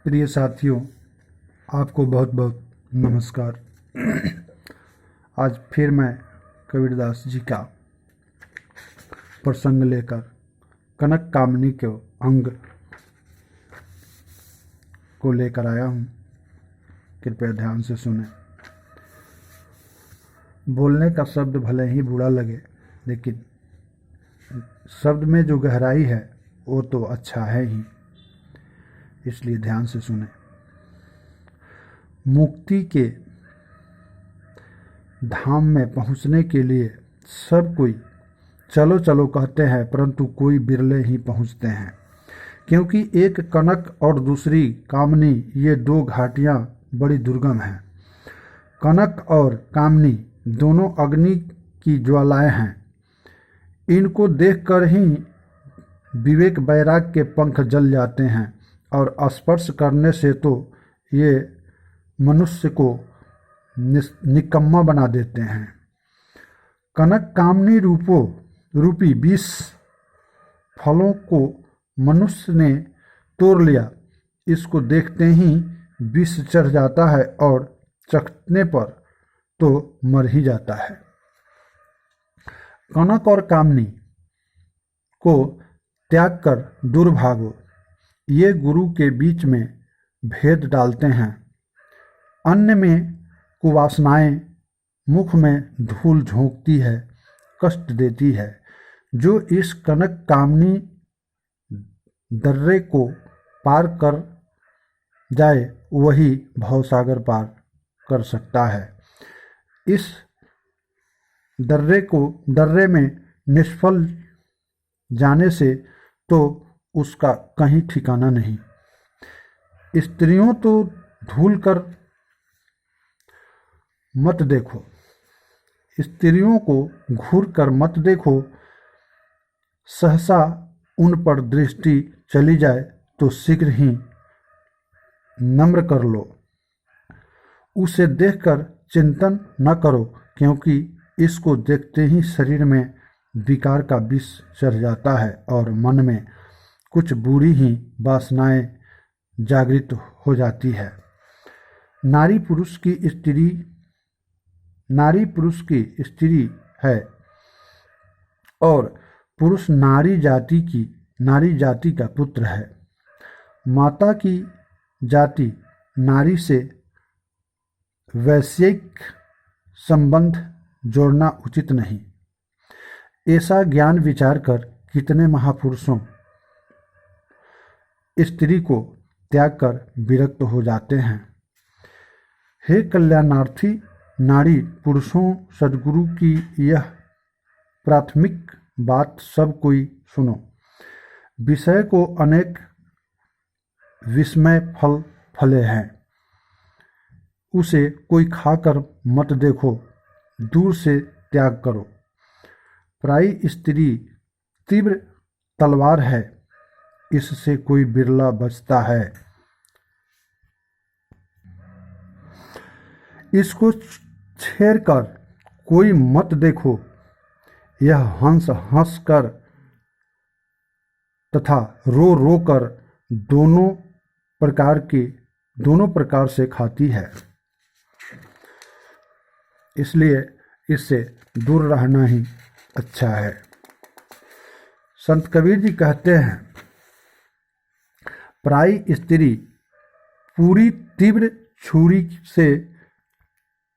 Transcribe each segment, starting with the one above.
प्रिय साथियों, आपको बहुत बहुत नमस्कार। आज फिर मैं कबीरदास जी का प्रसंग लेकर कनक कामनी के अंग को लेकर आया हूँ। कृपया ध्यान से सुने। बोलने का शब्द भले ही बुरा लगे, लेकिन शब्द में जो गहराई है वो तो अच्छा है ही, इसलिए ध्यान से सुने। मुक्ति के धाम में पहुंचने के लिए सब कोई चलो चलो कहते हैं, परंतु कोई बिरले ही पहुंचते हैं, क्योंकि एक कनक और दूसरी कामनी, ये दो घाटियां बड़ी दुर्गम हैं। कनक और कामनी दोनों अग्नि की ज्वालाएं हैं। इनको देखकर ही विवेक वैराग के पंख जल जाते हैं और स्पर्श करने से तो ये मनुष्य को निकम्मा बना देते हैं। कनक कामनी रूपी 20 फलों को मनुष्य ने तोड़ लिया। इसको देखते ही विष चढ़ जाता है और चखने पर तो मर ही जाता है। कनक और कामनी को त्याग कर दूर भागो, ये गुरु के बीच में भेद डालते हैं। अन्न में कुवासनाएं, मुख में धूल झोंकती है, कष्ट देती है। जो इस कनक कामनी दर्रे को पार कर जाए वही भवसागर पार कर सकता है। इस दर्रे में निष्फल जाने से तो उसका कहीं ठिकाना नहीं। स्त्रियों तो धूल कर मत देखो, स्त्रियों को घूर कर मत देखो। सहसा उन पर दृष्टि चली जाए तो शीघ्र ही नम्र कर लो। उसे देखकर चिंतन न करो, क्योंकि इसको देखते ही शरीर में विकार का विष चढ़ जाता है और मन में कुछ बुरी ही वासनाएं जागृत हो जाती है। नारी पुरुष की स्त्री है और पुरुष नारी जाति का पुत्र है। माता की जाति नारी से वैश्विक संबंध जोड़ना उचित नहीं। ऐसा ज्ञान विचार कर कितने महापुरुषों स्त्री को त्याग कर विरक्त हो जाते हैं। हे कल्याणार्थी नारी पुरुषों, सद्गुरु की यह प्राथमिक बात सब कोई सुनो। विषय को अनेक विस्मय फल फले हैं, उसे कोई खाकर मत देखो, दूर से त्याग करो। पराई स्त्री तीव्र तलवार है, इससे कोई बिरला बचता है। इसको छेड़ कर कोई मत देखो। यह हंस हंस कर तथा रो रो कर दोनों प्रकार से खाती है, इसलिए इससे दूर रहना ही अच्छा है। संत कबीर जी कहते हैं, पराई स्त्री पूरी तीव्र छुरी से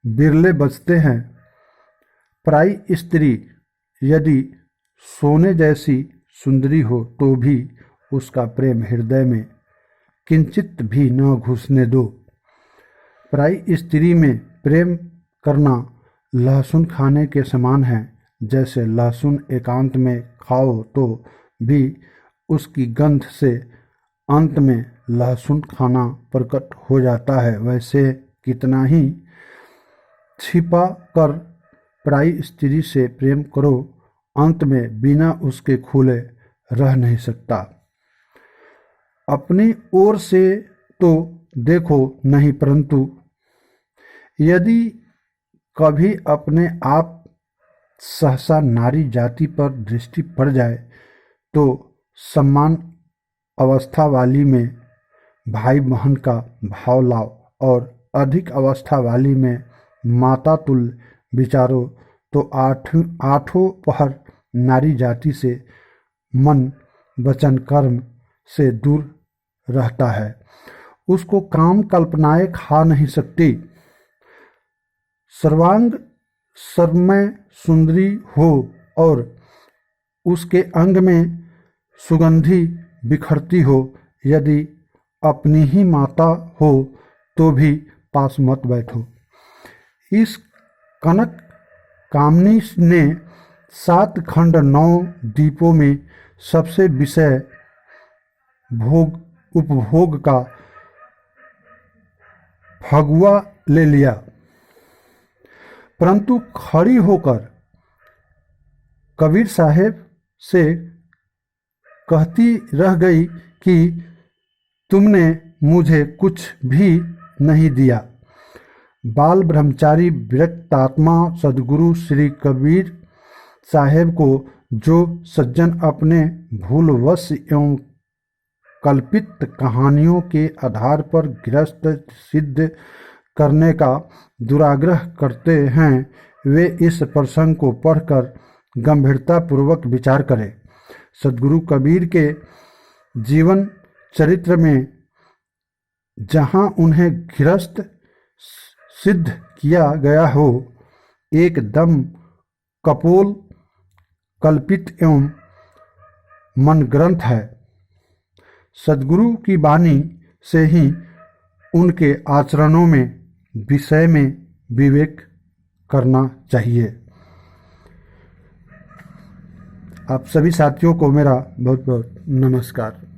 बिरले बचते हैं। पराई स्त्री यदि सोने जैसी सुंदरी हो तो भी उसका प्रेम हृदय में किंचित भी न घुसने दो। पराई स्त्री में प्रेम करना लहसुन खाने के समान है। जैसे लहसुन एकांत में खाओ तो भी उसकी गंध से अंत में लहसुन खाना प्रकट हो जाता है, वैसे कितना ही छिपा कर पराई स्त्री से प्रेम करो, अंत में बिना उसके खुले रह नहीं सकता। अपनी ओर से तो देखो नहीं, परंतु यदि कभी अपने आप सहसा नारी जाति पर दृष्टि पड़ जाए तो सम्मान अवस्था वाली में भाई बहन का भाव लाओ और अधिक अवस्था वाली में माता तुल्य विचारो तो आठों पहर नारी जाति से मन वचन कर्म से दूर रहता है। उसको काम कल्पनाएं खा नहीं सकती। सर्वांग सर्वमय सुंदरी हो और उसके अंग में सुगंधि बिखरती हो, यदि अपनी ही माता हो तो भी पास मत बैठो। इस कनक कामनी ने 7 खंड 9 दीपों में सबसे विषय भोग उपभोग का फगुआ ले लिया, परंतु खड़ी होकर कबीर साहेब से कहती रह गई कि तुमने मुझे कुछ भी नहीं दिया। बाल ब्रह्मचारी विरक्तात्मा सद्गुरु श्री कबीर साहेब को जो सज्जन अपने भूलवश एवं कल्पित कहानियों के आधार पर गृहस्थ सिद्ध करने का दुराग्रह करते हैं, वे इस प्रसंग को पढ़कर गंभीरतापूर्वक विचार करें। सद्गुरु कबीर के जीवन चरित्र में जहाँ उन्हें गृहस्थ सिद्ध किया गया हो, एकदम कपोल कल्पित एवं मनग्रंथ है। सद्गुरु की वाणी से ही उनके आचरणों में विषय में विवेक करना चाहिए। आप सभी साथियों को मेरा बहुत बहुत नमस्कार।